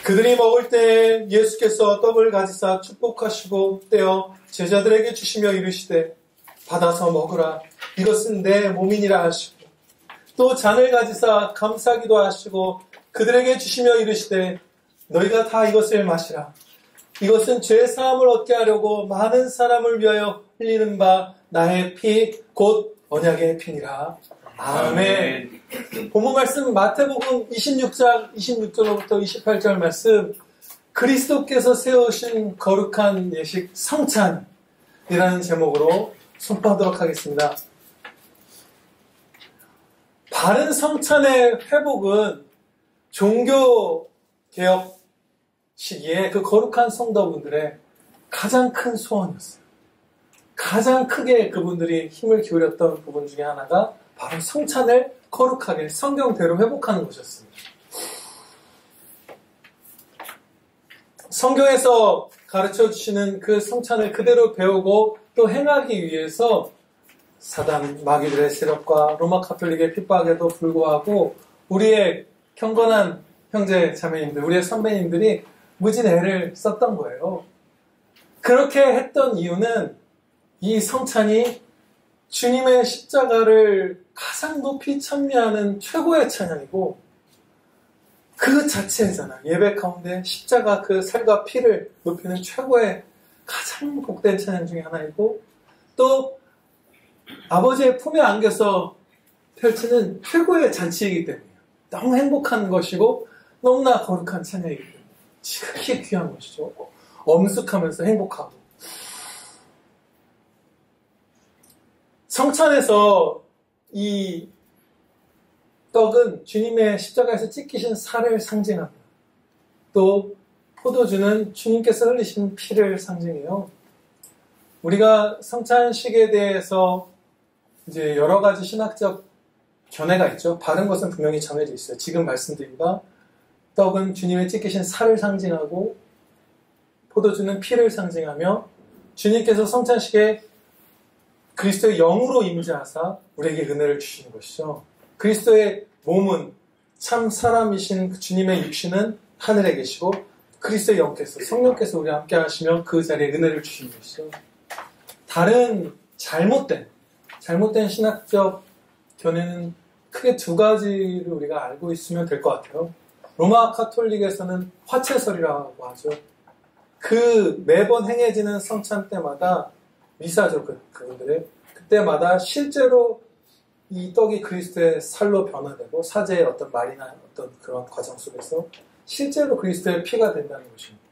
그들이 먹을 때 예수께서 떡을 가지사 축복하시고 떼어 제자들에게 주시며 이르시되 받아서 먹으라. 이것은 내 몸이니라 하시고 또 잔을 가지사 감사기도 하시고 그들에게 주시며 이르시되 너희가 다 이것을 마시라. 이것은 죄 사함을 얻게 하려고 많은 사람을 위하여 흘리는 바 나의 피 곧 언약의 피니라. 아멘. 본문 말씀 마태복음 26장 26절로부터 28절 말씀, 그리스도께서 세우신 거룩한 예식 성찬이라는 제목으로 선포하도록 하겠습니다. 바른 성찬의 회복은 종교개혁 시기에 그 거룩한 성도분들의 가장 큰 소원이었어요. 가장 크게 그분들이 힘을 기울였던 부분 중에 하나가 바로 성찬을 거룩하게 성경대로 회복하는 것이었습니다. 성경에서 가르쳐주시는 그 성찬을 그대로 배우고 또 행하기 위해서 사단 마귀들의 세력과 로마 가톨릭의 핍박에도 불구하고 우리의 경건한 형제 자매님들, 우리의 선배님들이 무진 애를 썼던 거예요. 그렇게 했던 이유는 이 성찬이 주님의 십자가를 가장 높이 찬미하는 최고의 찬양이고 그 자체잖아요. 예배 가운데 십자가 그 살과 피를 높이는 최고의 가장 복된 찬양 중에 하나이고 또 아버지의 품에 안겨서 펼치는 최고의 잔치이기 때문이에요. 너무 행복한 것이고 너무나 거룩한 찬양이기 때문에 지극히 귀한 것이죠. 엄숙하면서 행복하고 성찬에서 이 떡은 주님의 십자가에서 찢기신 살을 상징합니다. 또 포도주는 주님께서 흘리신 피를 상징해요. 우리가 성찬식에 대해서 이제 여러 가지 신학적 견해가 있죠. 바른 것은 분명히 정해져 있어요. 지금 말씀드린 바 떡은 주님의 찢기신 살을 상징하고 포도주는 피를 상징하며 주님께서 성찬식에 그리스도의 영으로 임재하사 우리에게 은혜를 주시는 것이죠. 그리스도의 몸은 참 사람이신 주님의 육신은 하늘에 계시고 그리스도의 영께서 성령께서 우리와 함께 하시며 그 자리에 은혜를 주시는 것이죠. 다른 잘못된 신학적 견해는 크게 두 가지를 우리가 알고 있으면 될 것 같아요. 로마 카톨릭에서는 화채설이라고 하죠. 그 매번 행해지는 성찬 때마다 미사죠. 그분들의 그때마다 실제로 이 떡이 그리스도의 살로 변화되고 사제의 어떤 말이나 어떤 그런 과정 속에서 실제로 그리스도의 피가 된다는 것입니다.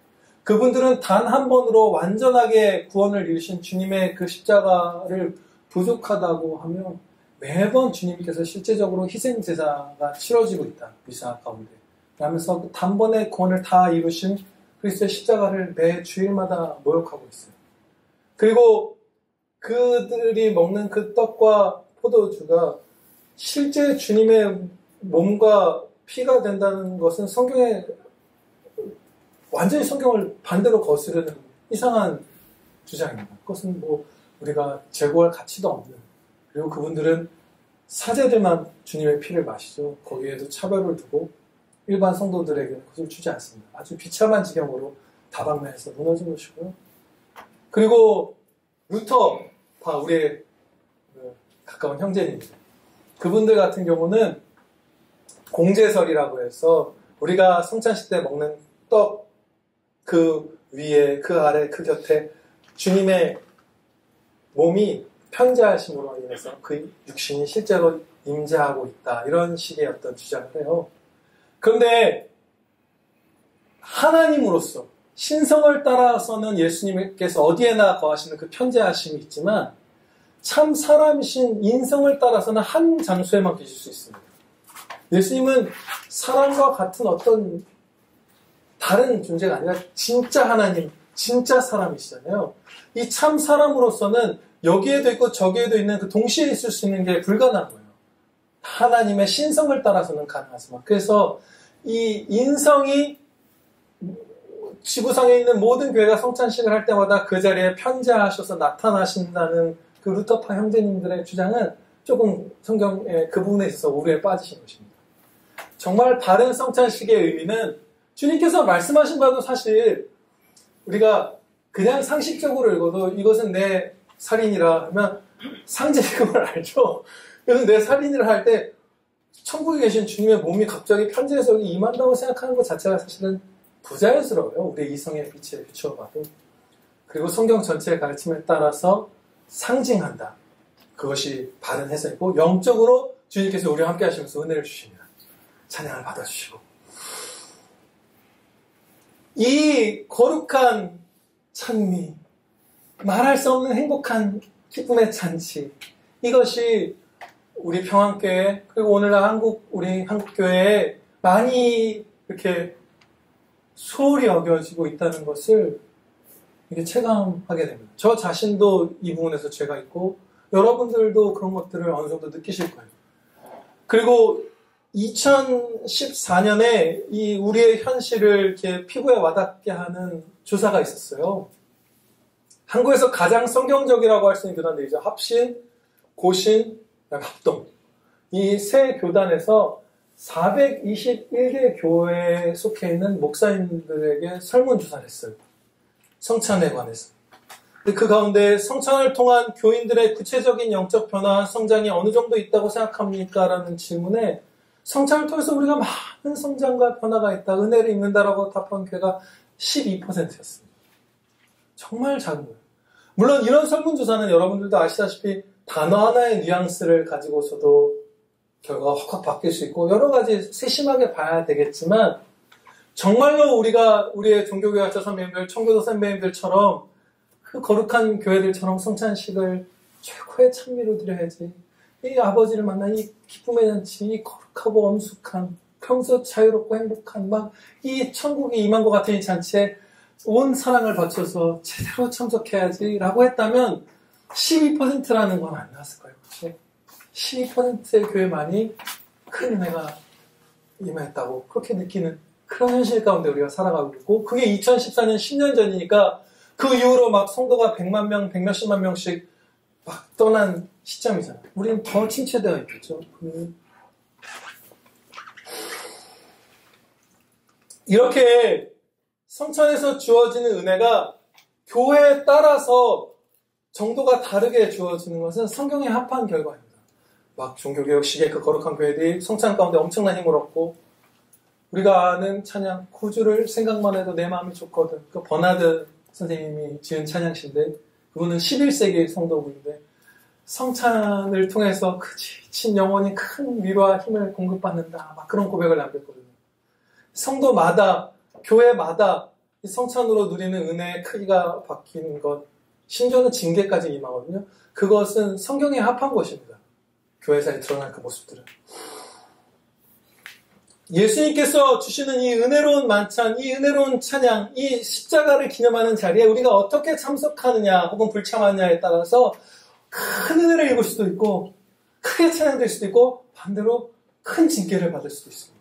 그분들은 단 한 번으로 완전하게 구원을 이루신 주님의 그 십자가를 부족하다고 하며 매번 주님께서 실제적으로 희생제사가 치러지고 있다. 미사 가운데. 라면서 단번에 구원을 다 이루신 그리스도의 십자가를 매 주일마다 모욕하고 있어요. 그리고 그들이 먹는 그 떡과 포도주가 실제 주님의 몸과 피가 된다는 것은 성경에 완전히 성경을 반대로 거스르는 이상한 주장입니다. 그것은 뭐 우리가 제고할 가치도 없는, 그리고 그분들은 사제들만 주님의 피를 마시죠. 거기에도 차별을 두고 일반 성도들에게는 그것을 주지 않습니다. 아주 비참한 지경으로 다방면에서 무너진 것이고요. 그리고 루터파 우리의 가까운 형제님들, 그분들 같은 경우는 공제설이라고 해서 우리가 성찬식 때 먹는 떡 그 위에, 그 아래, 그 곁에 주님의 몸이 편재하심으로 인해서 그 육신이 실제로 임재하고 있다, 이런 식의 어떤 주장을 해요. 그런데 하나님으로서 신성을 따라서는 예수님께서 어디에나 거하시는 그 편재하심이 있지만 참 사람이신 인성을 따라서는 한 장소에만 계실 수 있습니다. 예수님은 사람과 같은 어떤 다른 존재가 아니라 진짜 하나님, 진짜 사람이시잖아요. 이 참 사람으로서는 여기에도 있고 저기에도 있는 그 동시에 있을 수 있는 게 불가능한 거예요. 하나님의 신성을 따라서는 가능하지만, 그래서 이 인성이 지구상에 있는 모든 교회가 성찬식을 할 때마다 그 자리에 편재하셔서 나타나신다는 그 루터파 형제님들의 주장은 조금 성경의 그 부분에 있어서 오류에 빠지신 것입니다. 정말 바른 성찬식의 의미는 주님께서 말씀하신 바도 사실 우리가 그냥 상식적으로 읽어도 이것은 내 살인이라 하면 상징을 알죠. 그래서 내 살인이라 할 때 천국에 계신 주님의 몸이 갑자기 편지에서 임한다고 생각하는 것 자체가 사실은 부자연스러워요. 우리 이성의 빛에 비추어 봐도. 그리고 성경 전체의 가르침에 따라서 상징한다. 그것이 바른 해석이고 영적으로 주님께서 우리와 함께 하시면서 은혜를 주십니다. 찬양을 받아주시고 이 거룩한 찬미, 말할 수 없는 행복한 기쁨의 잔치, 이것이 우리 평안교회 그리고 오늘날 우리 한국교회에 많이 이렇게 소홀히 여겨지고 있다는 것을 이게 체감하게 됩니다. 저 자신도 이 부분에서 죄가 있고 여러분들도 그런 것들을 어느 정도 느끼실 거예요. 그리고 2014년에 이 우리의 현실을 이렇게 피부에 와닿게 하는 조사가 있었어요. 한국에서 가장 성경적이라고 할 수 있는 교단들이죠. 합신, 고신, 합동. 이 세 교단에서 421개 교회에 속해 있는 목사님들에게 설문조사를 했어요. 성찬에 관해서. 그 가운데 성찬을 통한 교인들의 구체적인 영적 변화, 성장이 어느 정도 있다고 생각합니까? 라는 질문에 성찬을 통해서 우리가 많은 성장과 변화가 있다, 은혜를 입는다라고 답한 교회가 12%였습니다. 정말 작은 거예요. 물론 이런 설문조사는 여러분들도 아시다시피 단어 하나의 뉘앙스를 가지고서도 결과가 확확 바뀔 수 있고 여러 가지 세심하게 봐야 되겠지만 정말로 우리가 우리의 종교교회학자 선배님들, 청교도 선배님들처럼 그 거룩한 교회들처럼 성찬식을 최고의 찬미로 드려야지. 이 아버지를 만난 이 기쁨의 잔치, 이 거룩하고 엄숙한, 평소 자유롭고 행복한 막 이 천국이 임한 것 같은 이 잔치에 온 사랑을 바쳐서 제대로 참석해야지라고 했다면 12%라는 건 안 나왔을 거예요. 그렇죠? 12%의 교회만이 큰 은혜가 임했다고 그렇게 느끼는 그런 현실 가운데 우리가 살아가고 있고 그게 2014년 10년 전이니까 그 이후로 막 성도가 100만 명, 100몇십만 명씩 막 떠난 시점이잖아요. 우리는 더 침체되어 있겠죠. 이렇게 성찬에서 주어지는 은혜가 교회에 따라서 정도가 다르게 주어지는 것은 성경에 합한 결과입니다. 막 종교개혁식의 그 거룩한 교회들이 성찬 가운데 엄청난 힘을 얻고 우리가 아는 찬양 구주를 생각만 해도 내 마음이 좋거든. 그 버나드 선생님이 지은 찬양시인데 그분은 11세기 성도분인데 성찬을 통해서 그 지친 영혼이 큰 위로와 힘을 공급받는다. 막 그런 고백을 남겼거든요. 성도마다 교회마다 이 성찬으로 누리는 은혜의 크기가 바뀌는 것 심지어는 징계까지 임하거든요. 그것은 성경에 합한 것입니다. 교회사에 드러난 그 모습들은. 예수님께서 주시는 이 은혜로운 만찬, 이 은혜로운 찬양, 이 십자가를 기념하는 자리에 우리가 어떻게 참석하느냐 혹은 불참하느냐에 따라서 큰 은혜를 입을 수도 있고 크게 찬양될 수도 있고 반대로 큰 징계를 받을 수도 있습니다.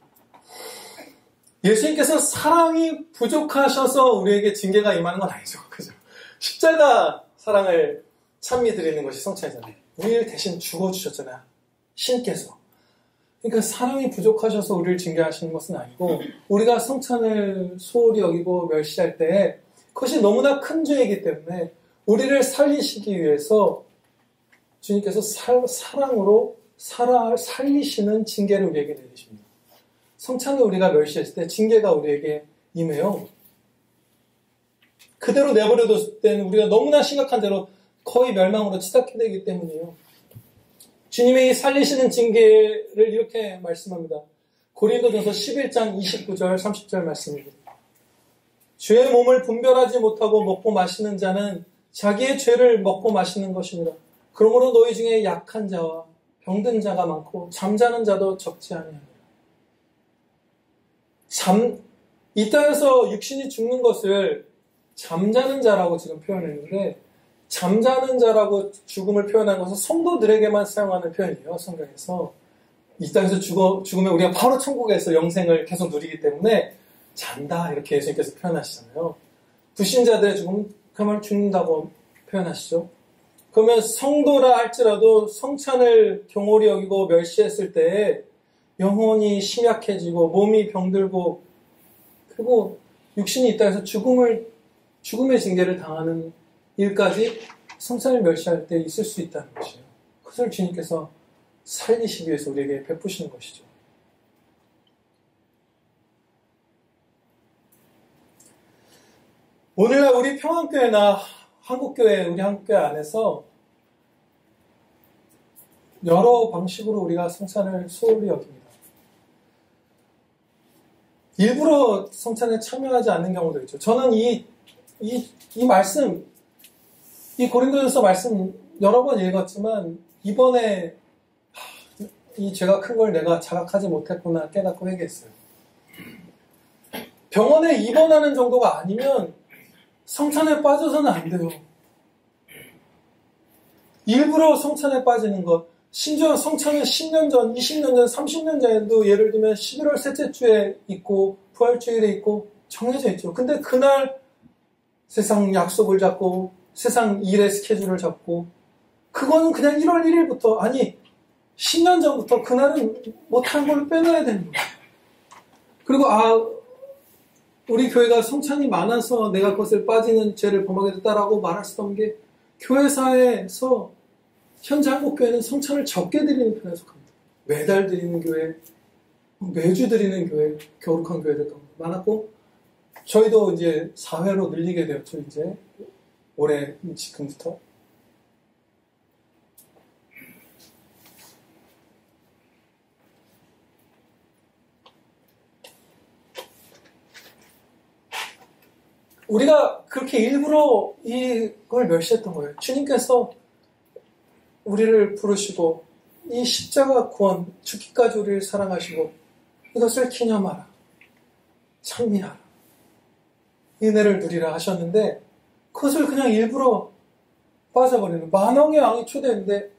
예수님께서 사랑이 부족하셔서 우리에게 징계가 임하는 건 아니죠. 그죠? 십자가 사랑을 찬미 드리는 것이 성찬이잖아요. 우리를 대신 죽어주셨잖아요. 신께서. 그러니까 사랑이 부족하셔서 우리를 징계하시는 것은 아니고 우리가 성찬을 소홀히 여기고 멸시할 때 그것이 너무나 큰 죄이기 때문에 우리를 살리시기 위해서 주님께서 사랑으로 살리시는 징계를 우리에게 내리십니다. 성찬을 우리가 멸시했을 때 징계가 우리에게 임해요. 그대로 내버려뒀을 때는 우리가 너무나 심각한 대로 거의 멸망으로 치닫게 되기 때문이에요. 주님의 이 살리시는 징계를 이렇게 말씀합니다. 고린도전서 11장 29절 30절 말씀입니다. 주의 몸을 분별하지 못하고 먹고 마시는 자는 자기의 죄를 먹고 마시는 것입니다. 그러므로 너희 중에 약한 자와 병든 자가 많고 잠자는 자도 적지 아니하니라. 이 땅에서 육신이 죽는 것을 잠자는 자라고 지금 표현했는데 잠자는 자라고 죽음을 표현한 것은 성도들에게만 사용하는 표현이에요. 성경에서. 이 땅에서 죽으면 우리가 바로 천국에서 영생을 계속 누리기 때문에 잔다 이렇게 예수님께서 표현하시잖아요. 불신자들의 죽음은 그야말로 죽는다고 표현하시죠. 그러면 성도라 할지라도 성찬을 경홀히 여기고 멸시했을 때 영혼이 심약해지고 몸이 병들고 그리고 육신이 있다 해서 죽음의 징계를 당하는 일까지 성찬을 멸시할 때 있을 수 있다는 것이에요. 그것을 주님께서 살리시기 위해서 우리에게 베푸시는 것이죠. 오늘날 우리 평안교회나 우리 한국교회 안에서 여러 방식으로 우리가 성찬을 소홀히 여깁니다. 일부러 성찬에 참여하지 않는 경우도 있죠. 저는 이 말씀, 이 고린도전서 말씀 여러 번 읽었지만 이번에 이 죄가 큰 걸 내가 자각하지 못했구나 깨닫고 회개했어요. 병원에 입원하는 정도가 아니면 성찬에 빠져서는 안 돼요. 일부러 성찬에 빠지는 것, 심지어 성찬은 10년 전, 20년 전, 30년 전에도 예를 들면 11월 셋째 주에 있고 부활주일에 있고 정해져 있죠. 근데 그날 세상 약속을 잡고 세상 일의 스케줄을 잡고 그거는 그냥 1월 1일부터 아니 10년 전부터 그날은 못한 걸 빼놔야 되는 거예요. 그리고 우리 교회가 성찬이 많아서 내가 그것을 빠지는 죄를 범하게 됐다라고 말할 수 없는 게 교회사에서 현재 한국교회는 성찬을 적게 드리는 편에 속합니다. 매달 드리는 교회, 매주 드리는 교회, 거룩한 교회들 많았고 저희도 이제 4회로 늘리게 되었죠. 이제 올해 지금부터. 우리가 그렇게 일부러 이걸 멸시했던 거예요. 주님께서 우리를 부르시고 이 십자가 구원, 죽기까지 우리를 사랑하시고 이것을 기념하라. 찬미하라. 은혜를 누리라 하셨는데 그것을 그냥 일부러 빠져버리는 만왕의 왕이 초대했는데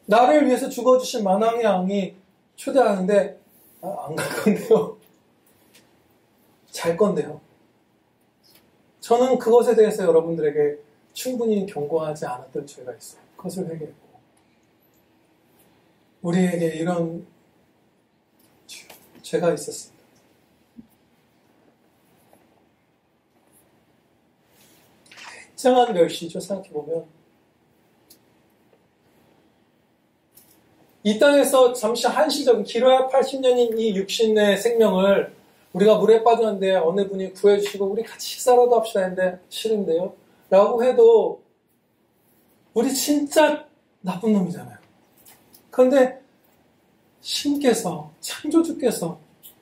나를 위해서 죽어주신 만왕의 왕이 초대하는데 안 갈 건데요. 잘 건데요. 저는 그것에 대해서 여러분들에게 충분히 경고하지 않았던 죄가 있어요. 그것을 회개했고 우리에게 이런 죄가 있었습니다. 굉장한 멸시죠. 생각해보면 이 땅에서 잠시 한시적인 길어야 80년인 이 육신의 생명을 우리가 물에 빠졌는데 어느 분이 구해주시고 우리 같이 식사라도 합시다 했는데 싫은데요? 라고 해도 우리 진짜 나쁜 놈이잖아요. 그런데 신께서 창조주께서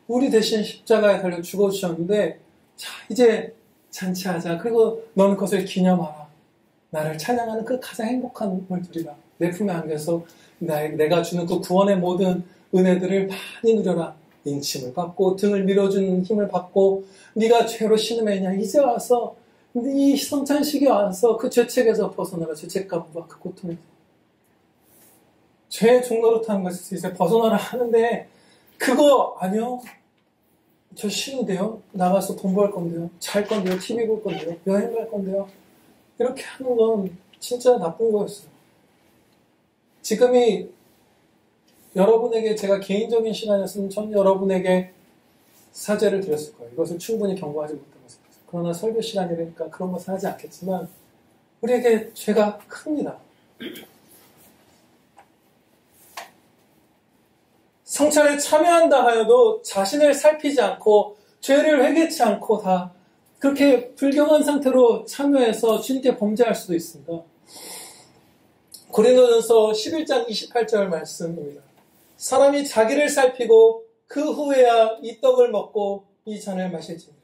우리 대신 십자가에 달려 죽어주셨는데 자 이제 잔치하자. 그리고 너는 그것을 기념하라. 나를 찬양하는 그 가장 행복한 걸 누리라. 내 품에 안겨서 내가 주는 그 구원의 모든 은혜들을 많이 누려라. 인침을 받고 등을 밀어주는 힘을 받고 네가 죄로 신음했냐 이제 와서 이 성찬식에 와서 그 죄책에서 벗어나라. 죄책감과 그 고통에서 죄의 종노릇하는 것에서 이제 벗어나라 하는데 그거 아니요. 저 싫은데요. 나가서 돈 벌 건데요. 잘 건데요. TV 볼 건데요. 여행 갈 건데요. 이렇게 하는 건 진짜 나쁜 거였어요. 지금이 여러분에게 제가 개인적인 시간이었으면 전 여러분에게 사죄를 드렸을 거예요. 이것을 충분히 경고하지 못한 것을. 그러나 설교 시간이니까 그런 것은 하지 않겠지만 우리에게 죄가 큽니다. 성찬에 참여한다 하여도 자신을 살피지 않고 죄를 회개치 않고 다 그렇게 불경한 상태로 참여해서 주님께 범죄할 수도 있습니다. 고린도전서 11장 28절 말씀입니다. 사람이 자기를 살피고 그 후에야 이 떡을 먹고 이 잔을 마실지니라.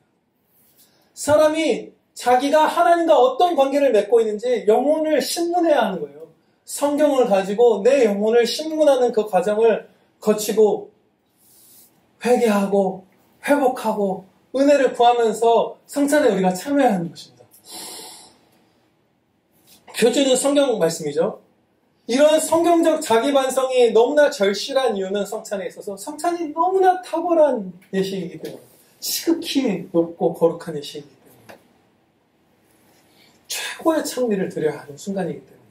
사람이 자기가 하나님과 어떤 관계를 맺고 있는지 영혼을 신문해야 하는 거예요. 성경을 가지고 내 영혼을 신문하는 그 과정을 거치고 회개하고 회복하고 은혜를 구하면서 성찬에 우리가 참여해야 하는 것입니다. 교주는 성경 말씀이죠. 이런 성경적 자기 반성이 너무나 절실한 이유는 성찬에 있어서 성찬이 너무나 탁월한 예식이기 때문에 지극히 높고 거룩한 예식이기 때문에 최고의 찬미를 드려야 하는 순간이기 때문에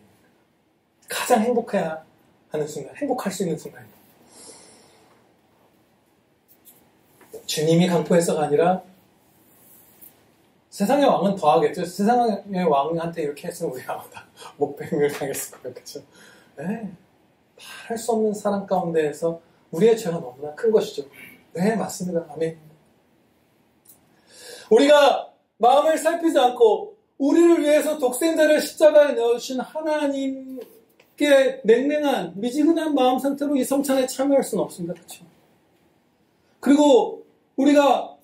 가장 행복해야 하는 순간, 행복할 수 있는 순간입니다. 주님이 강포해서가 아니라 세상의 왕은 더 하겠죠. 세상의 왕한테 이렇게 했으면 우리 아마 다 목베림을 당했을 거예요. 그렇죠? 네. 말할 수 없는 사랑 가운데에서 우리의 죄가 너무나 큰 것이죠. 네, 맞습니다. 아멘. 우리가 마음을 살피지 않고 우리를 위해서 독생자를 십자가에 넣으신 하나님께 냉랭한 미지근한 마음 상태로 이 성찬에 참여할 수는 없습니다. 그렇죠? 그리고 우리가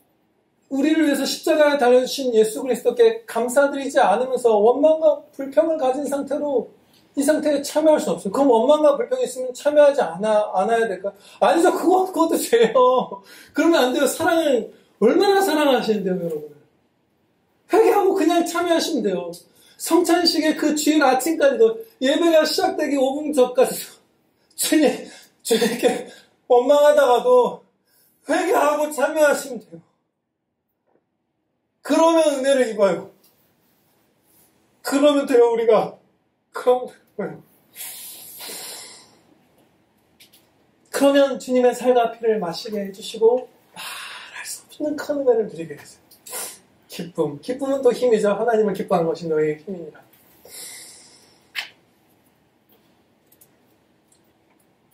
우리를 위해서 십자가에 달려주신 예수 그리스도께 감사드리지 않으면서 원망과 불평을 가진 상태로 이 상태에 참여할 수 없어요. 그럼 원망과 불평이 있으면 참여하지 않아야 될까? 아니죠. 그것도 죄예요. 그러면 안 돼요. 사랑을 얼마나 사랑하시는데요, 여러분. 회개하고 그냥 참여하시면 돼요. 성찬식의 그 주일 아침까지도 예배가 시작되기 5분 전까지도 주님께 원망하다가도 회개하고 참여하시면 돼요. 그러면 은혜를 입어요. 그러면 돼요, 우리가. 그러면 주님의 살과 피를 마시게 해주시고 말할 수 없는 큰 은혜를 누리게 되세요. 기쁨은 또 힘이죠. 하나님을 기뻐하는 것이 너의 힘이니라.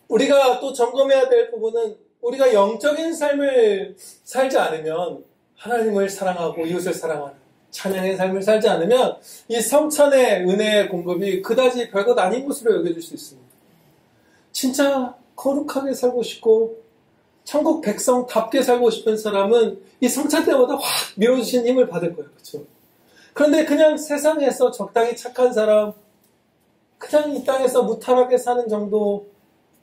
우리가 또 점검해야 될 부분은 우리가 영적인 삶을 살지 않으면 하나님을 사랑하고 이웃을 사랑하는 찬양의 삶을 살지 않으면 이 성찬의 은혜의 공급이 그다지 별것 아닌 것으로 여겨질 수 있습니다. 진짜 거룩하게 살고 싶고 천국 백성답게 살고 싶은 사람은 이 성찬 때마다 확 밀어주신 힘을 받을 거예요. 그렇죠? 그런데 그냥 세상에서 적당히 착한 사람, 그냥 이 땅에서 무탈하게 사는 정도,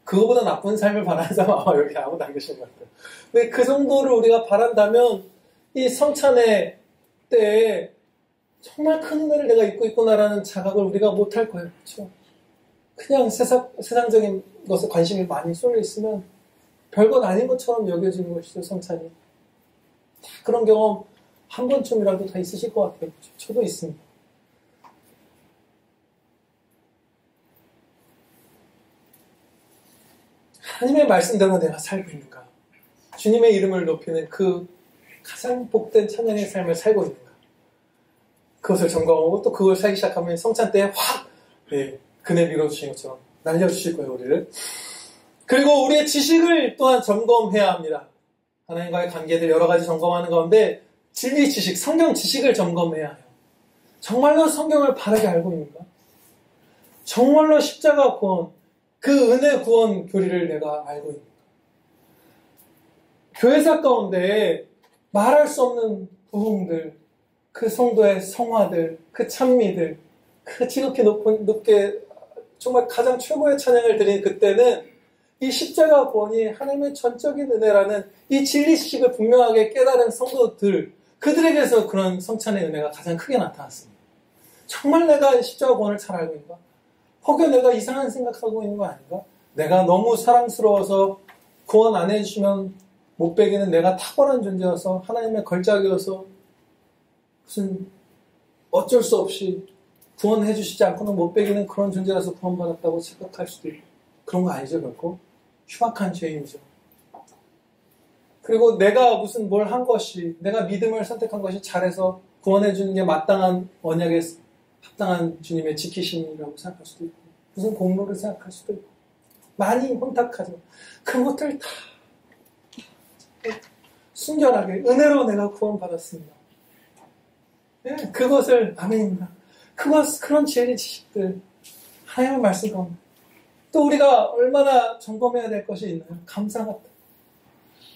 그거보다 나쁜 삶을 바라는 사람 아마 여기 아무도 안 계신 것 같아요. 근데 그 정도를 우리가 바란다면 이 성찬의 때에 정말 큰 은혜를 내가 입고 있구나라는 자각을 우리가 못할 거예요. 그렇죠? 그냥 세상적인 것에 관심이 많이 쏠려 있으면 별것 아닌 것처럼 여겨지는 것이죠, 성찬이. 그런 경험 한 번쯤이라도 다 있으실 것 같아요. 저도 있습니다. 하나님의 말씀대로 내가 살고 있는가? 주님의 이름을 높이는 그 가장 복된 찬양의 삶을 살고 있는가? 그것을 점검하고 또 그걸 살기 시작하면 성찬 때에 확 그네 밀어주신 것처럼 날려주실 거예요, 우리를. 그리고 우리의 지식을 또한 점검해야 합니다. 하나님과의 관계들 여러 가지 점검하는 가운데 진리 지식, 성경 지식을 점검해야 해요. 정말로 성경을 바르게 알고 있는가? 정말로 십자가 구원, 그 은혜 구원 교리를 내가 알고 있는가? 교회사 가운데 말할 수 없는 부흥들, 그 성도의 성화들, 그 찬미들, 그 지극히 높게 정말 가장 최고의 찬양을 드린 그때는 이 십자가 구원이 하나님의 전적인 은혜라는 이 진리 지식을 분명하게 깨달은 성도들, 그들에게서 그런 성찬의 은혜가 가장 크게 나타났습니다. 정말 내가 십자가 구원을 잘 알고 있는가? 혹여 내가 이상한 생각하고 있는 거 아닌가? 내가 너무 사랑스러워서 구원 안 해주시면 못 베기는 내가 탁월한 존재여서 하나님의 걸작이어서 무슨 어쩔 수 없이 구원해 주시지 않고는 못 베기는 그런 존재라서 구원받았다고 생각할 수도 있고, 그런 거 아니죠, 결코. 흉악한 죄인이죠. 그리고 내가 무슨 뭘 한 것이, 내가 믿음을 선택한 것이 잘해서 구원해 주는 게 마땅한 언약에 합당한 주님의 지키심이라고 생각할 수도 있고, 무슨 공로를 생각할 수도 있고, 많이 혼탁하죠. 그것들 다 순결하게 은혜로 내가 구원받았습니다. 네, 그것을 아멘입니다. 그런 진리 지식들 하나님의 말씀 가운데 또 우리가 얼마나 점검해야 될 것이 있나요? 감사합니다.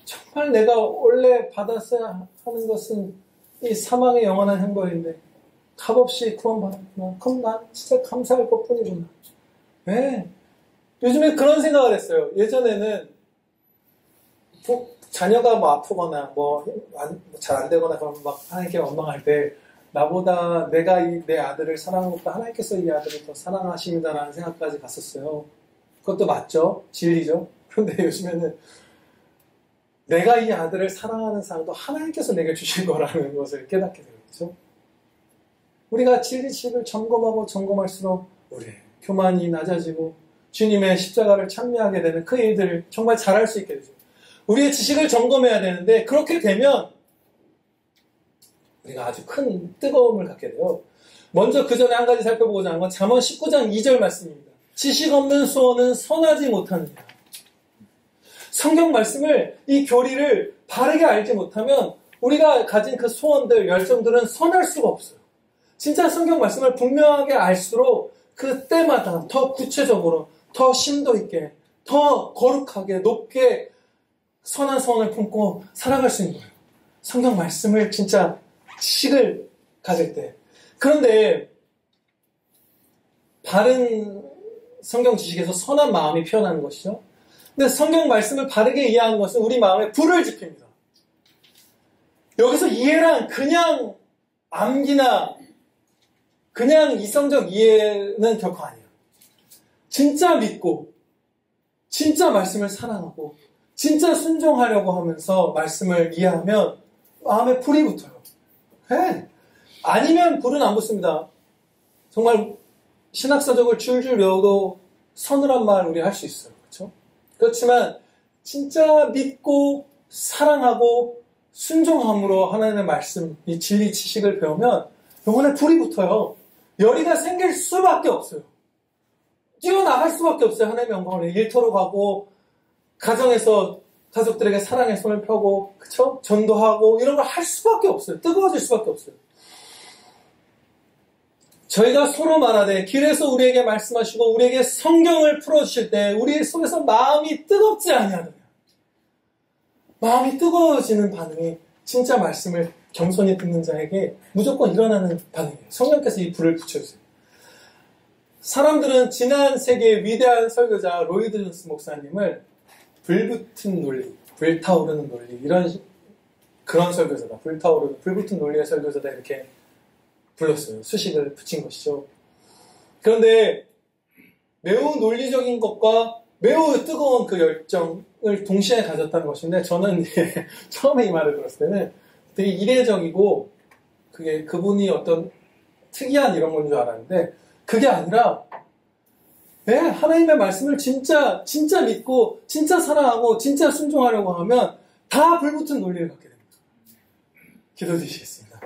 정말 내가 원래 받았어야 하는 것은 이 사망의 영원한 형벌인데 값없이 구원받았구나. 그럼 난 진짜 감사할 것뿐이구나. 네. 요즘에 그런 생각을 했어요. 예전에는 자녀가 뭐 아프거나 뭐 잘 안 되거나 그러면 막 하나님께 원망할 때 나보다 내가 내 아들을 사랑하는 것보다 하나님께서 이 아들을 더 사랑하십니다라는 생각까지 갔었어요. 그것도 맞죠? 진리죠? 그런데 요즘에는 내가 이 아들을 사랑하는 사랑도 하나님께서 내게 주신 거라는 것을 깨닫게 되겠죠? 우리가 진리식을 점검하고 점검할수록 우리의 교만이 낮아지고 주님의 십자가를 찬미하게 되는 그 일들을 정말 잘할 수 있게 되죠. 우리의 지식을 점검해야 되는데 그렇게 되면 우리가 아주 큰 뜨거움을 갖게 돼요. 먼저 그 전에 한 가지 살펴보고자 하는 건 잠언 19장 2절 말씀입니다. 지식 없는 소원은 선하지 못하느냐. 성경 말씀을, 이 교리를 바르게 알지 못하면 우리가 가진 그 소원들, 열정들은 선할 수가 없어요. 진짜 성경 말씀을 분명하게 알수록 그 때마다 더 구체적으로, 더 심도 있게, 더 거룩하게, 높게 선한 소원을 품고 살아갈 수 있는 거예요. 성경 말씀을 진짜 지식을 가질 때. 그런데 바른 성경 지식에서 선한 마음이 표현하는 것이죠. 근데 성경 말씀을 바르게 이해하는 것은 우리 마음에 불을 지핍니다. 여기서 이해란 그냥 암기나 그냥 이성적 이해는 결코 아니에요. 진짜 믿고 진짜 말씀을 사랑하고 진짜 순종하려고 하면서 말씀을 이해하면 마음에 불이 붙어요. 네. 아니면 불은 안 붙습니다. 정말 신학서적을 줄줄 외워도 서늘한 말 우리 할 수 있어요. 그렇죠? 그렇지만 진짜 믿고 사랑하고 순종함으로 하나님의 말씀, 이 진리 지식을 배우면 영혼에 불이 붙어요. 열의가 생길 수밖에 없어요. 뛰어나갈 수밖에 없어요. 하나님의 영광을 일터로 가고 가정에서 가족들에게 사랑의 손을 펴고 그쵸? 전도하고 이런 걸 할 수밖에 없어요. 뜨거워질 수밖에 없어요. 저희가 서로 말하되 길에서 우리에게 말씀하시고 우리에게 성경을 풀어주실 때 우리 속에서 마음이 뜨겁지 아니하느냐. 마음이 뜨거워지는 반응이 진짜 말씀을 겸손히 듣는 자에게 무조건 일어나는 반응이에요. 성령께서 이 불을 붙여주세요. 사람들은 지난 세계의 위대한 설교자 로이드 존스 목사님을 불붙은 논리, 불타오르는 논리 그런 설교자다. 불타오르는 불붙은 논리의 설교자다 이렇게 불렀어요. 수식을 붙인 것이죠. 그런데 매우 논리적인 것과 매우 뜨거운 그 열정을 동시에 가졌다는 것인데 저는 처음에 이 말을 들었을 때는 되게 이례적이고 그게 그분이 어떤 특이한 이런 건 줄 알았는데 그게 아니라 네, 하나님의 말씀을 진짜 믿고 진짜 사랑하고 진짜 순종하려고 하면 다 불붙은 논리를 갖게 됩니다. 기도 드리겠습니다.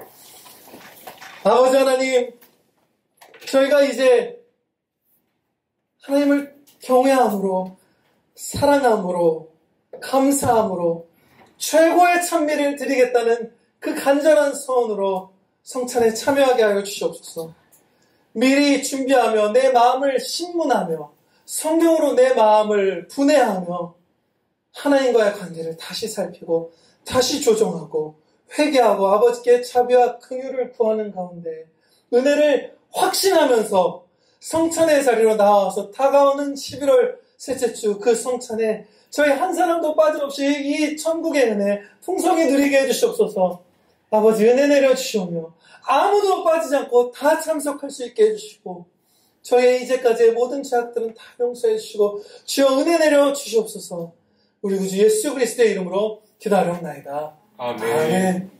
아버지 하나님, 저희가 이제 하나님을 경외함으로 사랑함으로 감사함으로 최고의 찬미를 드리겠다는 그 간절한 소원으로 성찬에 참여하게 하여 주시옵소서. 미리 준비하며 내 마음을 신문하며 성경으로 내 마음을 분해하며 하나님과의 관계를 다시 살피고 다시 조정하고 회개하고 아버지께 자비와 긍휼을 구하는 가운데 은혜를 확신하면서 성찬의 자리로 나와서 다가오는 11월 셋째 주 그 성찬에 저희 한 사람도 빠짐없이 이 천국의 은혜 풍성히 누리게 해주시옵소서. 아버지 은혜 내려주시오며 아무도 빠지지 않고 다 참석할 수 있게 해주시고 저희의 이제까지의 모든 죄악들은 다 용서해 주시고 주여 은혜 내려주시옵소서. 우리 구주 예수 그리스도의 이름으로 기도하옵나이다. 아멘.